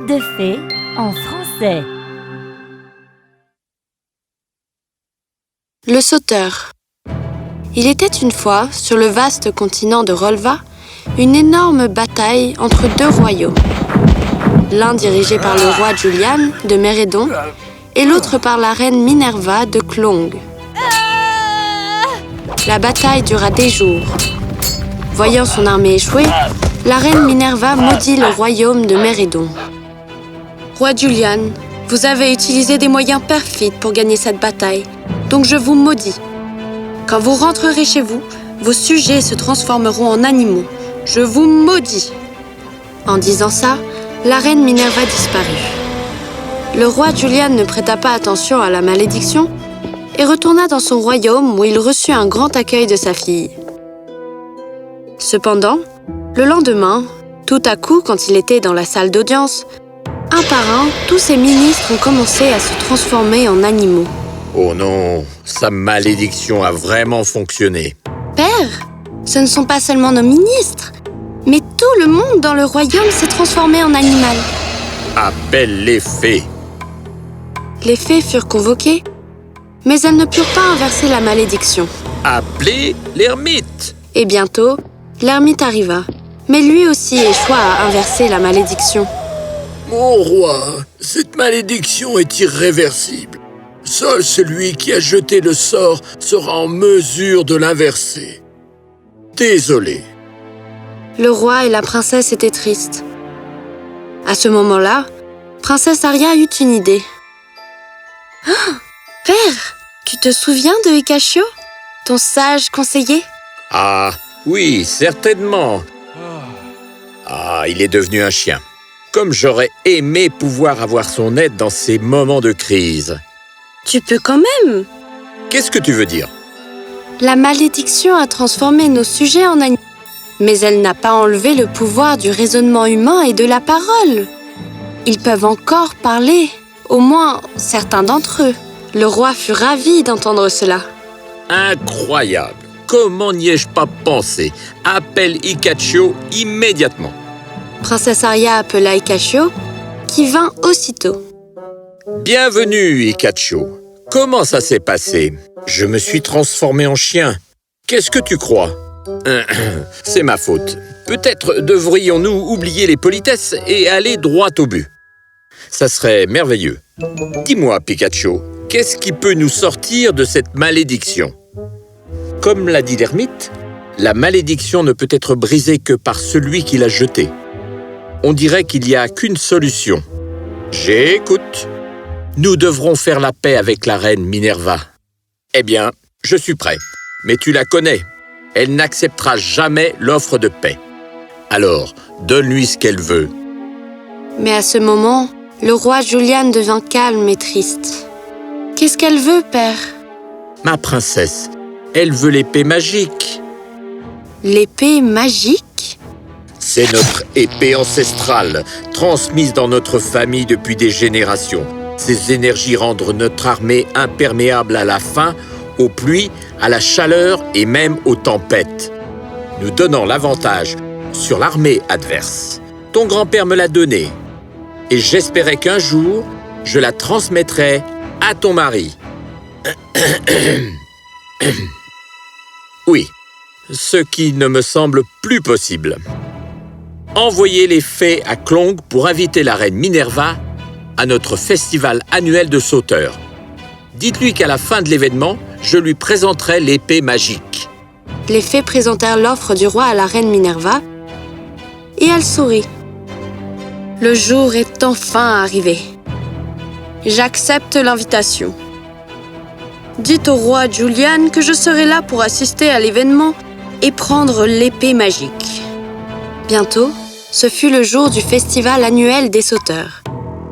Conte de fées en français. Le sauteur. Il était une fois, sur le vaste continent de Rolva, une énorme bataille entre deux royaumes. L'un dirigé par le roi Julian de Mérédon et l'autre par la reine Minerva de Clong. La bataille dura des jours. Voyant son armée échouer, la reine Minerva maudit le royaume de Mérédon. « Roi Julian, vous avez utilisé des moyens perfides pour gagner cette bataille, donc je vous maudis. Quand vous rentrerez chez vous, vos sujets se transformeront en animaux. Je vous maudis. » En disant ça, la reine Minerva disparut. Le roi Julian ne prêta pas attention à la malédiction et retourna dans son royaume où il reçut un grand accueil de sa fille. Cependant, le lendemain, tout à coup, quand il était dans la salle d'audience, un par un, tous ses ministres ont commencé à se transformer en animaux. Oh non, sa malédiction a vraiment fonctionné. Père, ce ne sont pas seulement nos ministres, mais tout le monde dans le royaume s'est transformé en animal. Appelle les fées. Les fées furent convoquées, mais elles ne purent pas inverser la malédiction. Appelez l'ermite. Et bientôt, l'ermite arriva, mais lui aussi échoua à inverser la malédiction. Mon roi, cette malédiction est irréversible. Seul celui qui a jeté le sort sera en mesure de l'inverser. Désolé. Le roi et la princesse étaient tristes. À ce moment-là, princesse Aria eut une idée. « Ah, père, tu te souviens de Hikachio, ton sage conseiller ?» Ah, oui, certainement. Ah, il est devenu un chien. Comme j'aurais aimé pouvoir avoir son aide dans ces moments de crise. Tu peux quand même. Qu'est-ce que tu veux dire? La malédiction a transformé nos sujets en animaux. Mais elle n'a pas enlevé le pouvoir du raisonnement humain et de la parole. Ils peuvent encore parler, au moins certains d'entre eux. Le roi fut ravi d'entendre cela. Incroyable! Comment n'y ai-je pas pensé? Appelle Hikachio immédiatement. Princesse Aria appela Hikachio, qui vint aussitôt. Bienvenue, Hikachio. Comment ça s'est passé? Je me suis transformé en chien. Qu'est-ce que tu crois? C'est ma faute. Peut-être devrions-nous oublier les politesses et aller droit au but. Ça serait merveilleux. Dis-moi, Pikachu, qu'est-ce qui peut nous sortir de cette malédiction? Comme l'a dit l'ermite, la malédiction ne peut être brisée que par celui qui l'a jetée. On dirait qu'il n'y a qu'une solution. J'écoute. Nous devrons faire la paix avec la reine Minerva. Eh bien, je suis prêt. Mais tu la connais. Elle n'acceptera jamais l'offre de paix. Alors, donne-lui ce qu'elle veut. Mais à ce moment, le roi Julian devint calme et triste. « Qu'est-ce qu'elle veut, père ?» Ma princesse, elle veut l'épée magique. L'épée magique? C'est notre épée ancestrale, transmise dans notre famille depuis des générations. Ces énergies rendent notre armée imperméable à la faim, aux pluies, à la chaleur et même aux tempêtes, nous donnant l'avantage sur l'armée adverse. Ton grand-père me l'a donnée et j'espérais qu'un jour, je la transmettrais à ton mari. Oui, ce qui ne me semble plus possible. Envoyez les fées à Clong pour inviter la reine Minerva à notre festival annuel de sauteurs. Dites-lui qu'à la fin de l'événement, je lui présenterai l'épée magique. Les fées présentèrent l'offre du roi à la reine Minerva et elle sourit. Le jour est enfin arrivé. J'accepte l'invitation. Dites au roi Julian que je serai là pour assister à l'événement et prendre l'épée magique. Bientôt, ce fut le jour du festival annuel des sauteurs.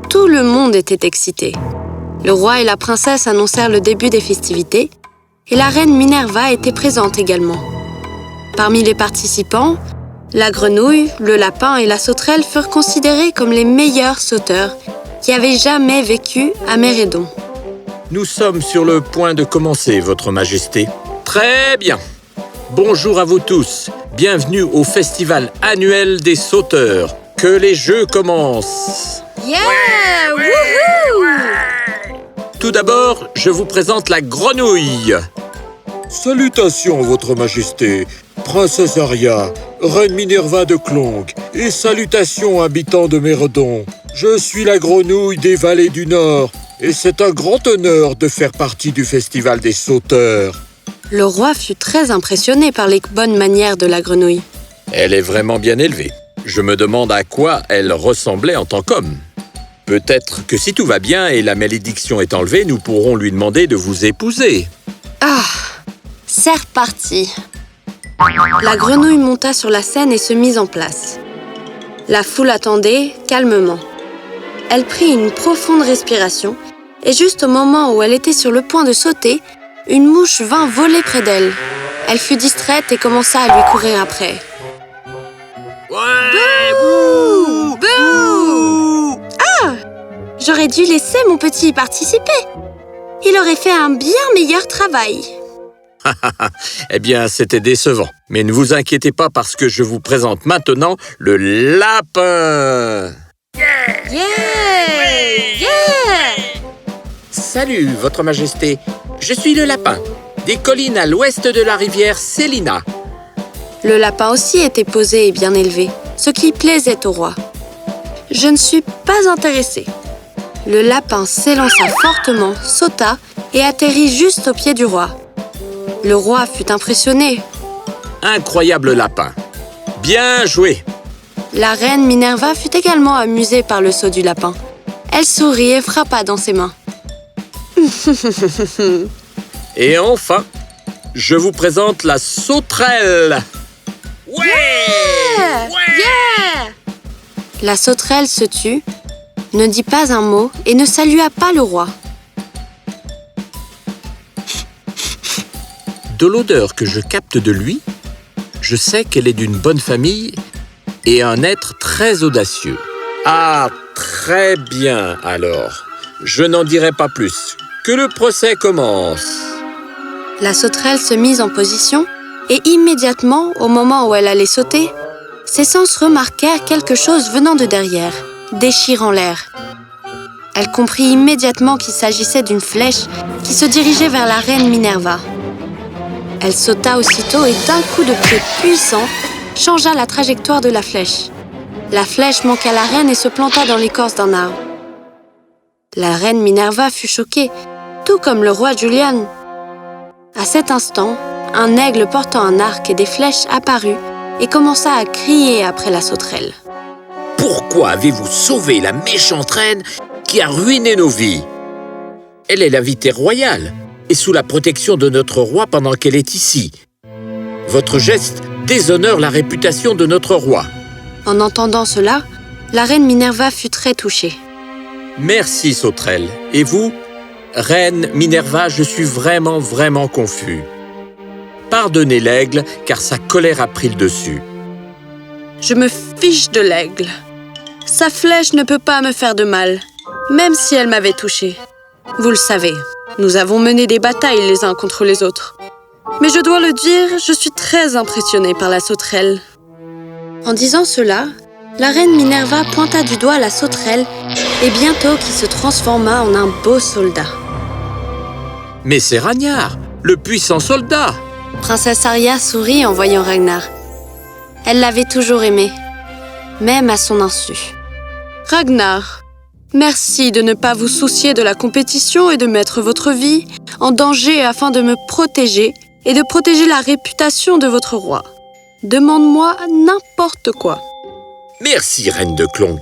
Tout le monde était excité. Le roi et la princesse annoncèrent le début des festivités et la reine Minerva était présente également. Parmi les participants, la grenouille, le lapin et la sauterelle furent considérés comme les meilleurs sauteurs qui avaient jamais vécu à Mérédon. Nous sommes sur le point de commencer, Votre Majesté. Très bien. Bonjour à vous tous. Bienvenue au festival annuel des sauteurs. Que les jeux commencent. Yeah! Wouhou! Tout d'abord, je vous présente la grenouille. Salutations, Votre Majesté, Princesse Aria, Reine Minerva de Clong, et salutations, habitants de Méredon. Je suis la grenouille des vallées du Nord, et c'est un grand honneur de faire partie du Festival des Sauteurs. Le roi fut très impressionné par les bonnes manières de la grenouille. Elle est vraiment bien élevée. Je me demande à quoi elle ressemblait en tant qu'homme. Peut-être que si tout va bien et la malédiction est enlevée, nous pourrons lui demander de vous épouser. Ah! C'est reparti. La grenouille monta sur la scène et se mit en place. La foule attendait calmement. Elle prit une profonde respiration et juste au moment où elle était sur le point de sauter, une mouche vint voler près d'elle. Elle fut distraite et commença à lui courir après. Bouh! Bouh! Ah! J'aurais dû laisser mon petit y participer. Il aurait fait un bien meilleur travail. Eh bien, c'était décevant. Mais ne vous inquiétez pas parce que je vous présente maintenant le lapin. Yeah! Yeah! Salut, Votre Majesté. Je suis le lapin, des collines à l'ouest de la rivière Célina. Le lapin aussi était posé et bien élevé, ce qui plaisait au roi. Je ne suis pas intéressée. Le lapin s'élança fortement, sauta et atterrit juste au pied du roi. Le roi fut impressionné. Incroyable lapin. Bien joué. La reine Minerva fut également amusée par le saut du lapin. Elle sourit et frappa dans ses mains. Et enfin, je vous présente la sauterelle. Ouais! Yeah! La sauterelle se tut, ne dit pas un mot et ne salua pas le roi. De l'odeur que je capte de lui, je sais qu'elle est d'une bonne famille et un être très audacieux. Ah, très bien alors. Je n'en dirai pas plus. Que le procès commence. La sauterelle se mit en position et immédiatement, au moment où elle allait sauter, ses sens remarquèrent quelque chose venant de derrière, déchirant l'air. Elle comprit immédiatement qu'il s'agissait d'une flèche qui se dirigeait vers la reine Minerva. Elle sauta aussitôt et d'un coup de pied puissant, changea la trajectoire de la flèche. La flèche manqua la reine et se planta dans l'écorce d'un arbre. La reine Minerva fut choquée, tout comme le roi Julian. À cet instant, un aigle portant un arc et des flèches apparut et commença à crier après la sauterelle. Pourquoi avez-vous sauvé la méchante reine qui a ruiné nos vies? Elle est l'invitée royale et sous la protection de notre roi pendant qu'elle est ici. Votre geste déshonore la réputation de notre roi. En entendant cela, la reine Minerva fut très touchée. Merci, sauterelle. Et vous, reine Minerva, je suis vraiment confus. Pardonnez l'aigle, car sa colère a pris le dessus. Je me fiche de l'aigle. Sa flèche ne peut pas me faire de mal, même si elle m'avait touchée. Vous le savez, nous avons mené des batailles les uns contre les autres. Mais je dois le dire, je suis très impressionnée par la sauterelle. En disant cela, la reine Minerva pointa du doigt la sauterelle et bientôt qui se transforma en un beau soldat. Mais c'est Ragnar, le puissant soldat. Princesse Aria sourit en voyant Ragnar. Elle l'avait toujours aimé, même à son insu. Ragnar, merci de ne pas vous soucier de la compétition et de mettre votre vie en danger afin de me protéger et de protéger la réputation de votre roi. Demande-moi n'importe quoi. Merci, reine de Clong.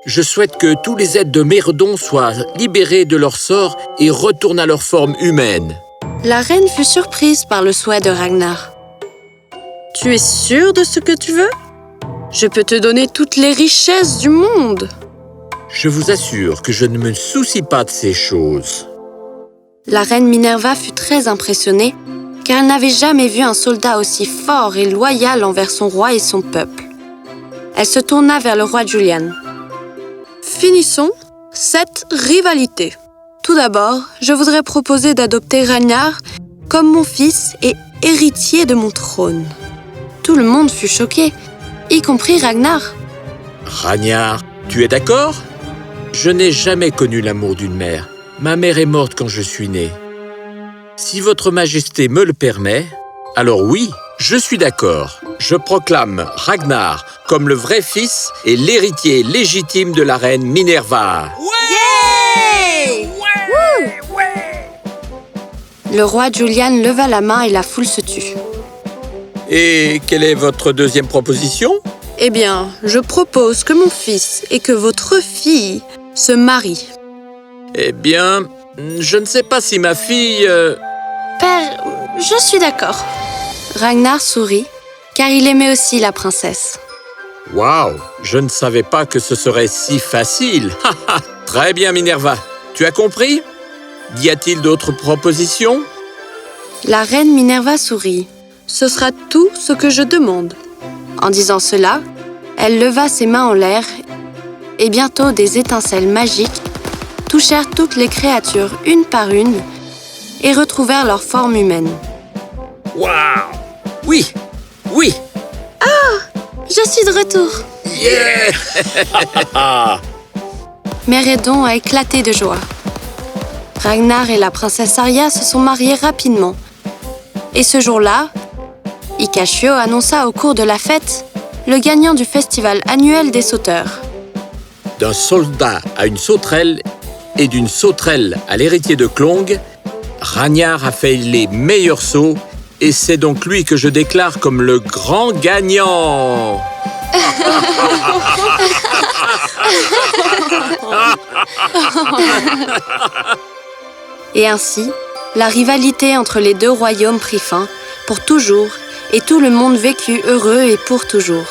Je souhaite que tous les êtres de Méredon soient libérés de leur sort et retournent à leur forme humaine. La reine fut surprise par le souhait de Ragnar. Tu es sûre de ce que tu veux? Je peux te donner toutes les richesses du monde. Je vous assure que je ne me soucie pas de ces choses. La reine Minerva fut très impressionnée car elle n'avait jamais vu un soldat aussi fort et loyal envers son roi et son peuple. Elle se tourna vers le roi Julian. Finissons cette rivalité. Tout d'abord, je voudrais proposer d'adopter Ragnar comme mon fils et héritier de mon trône. Tout le monde fut choqué, y compris Ragnar. Ragnar, tu es d'accord? Je n'ai jamais connu l'amour d'une mère. Ma mère est morte quand je suis né. Si votre majesté me le permet, alors oui, je suis d'accord. Je proclame Ragnar comme le vrai fils et l'héritier légitime de la reine Minerva. Le roi Julian leva la main et la foule se tut. Et quelle est votre deuxième proposition? Eh bien, je propose que mon fils et que votre fille se marient. Eh bien, je ne sais pas si ma fille... Père, je suis d'accord. Ragnar sourit, car il aimait aussi la princesse. Waouh, je ne savais pas que ce serait si facile. Très bien, Minerva. Tu as compris? Y a-t-il d'autres propositions? La reine Minerva sourit. Ce sera tout ce que je demande. En disant cela, elle leva ses mains en l'air et bientôt des étincelles magiques touchèrent toutes les créatures une par une et retrouvèrent leur forme humaine. Waouh! Oui! Oui! Je suis de retour. Yeah! Mérédon a éclaté de joie. Ragnar et la princesse Arya se sont mariés rapidement. Et ce jour-là, Icachio annonça au cours de la fête le gagnant du festival annuel des sauteurs. D'un soldat à une sauterelle et d'une sauterelle à l'héritier de Klong, Ragnar a fait les meilleurs sauts et c'est donc lui que je déclare comme le grand gagnant. Et ainsi, la rivalité entre les deux royaumes prit fin pour toujours et tout le monde vécut heureux et pour toujours.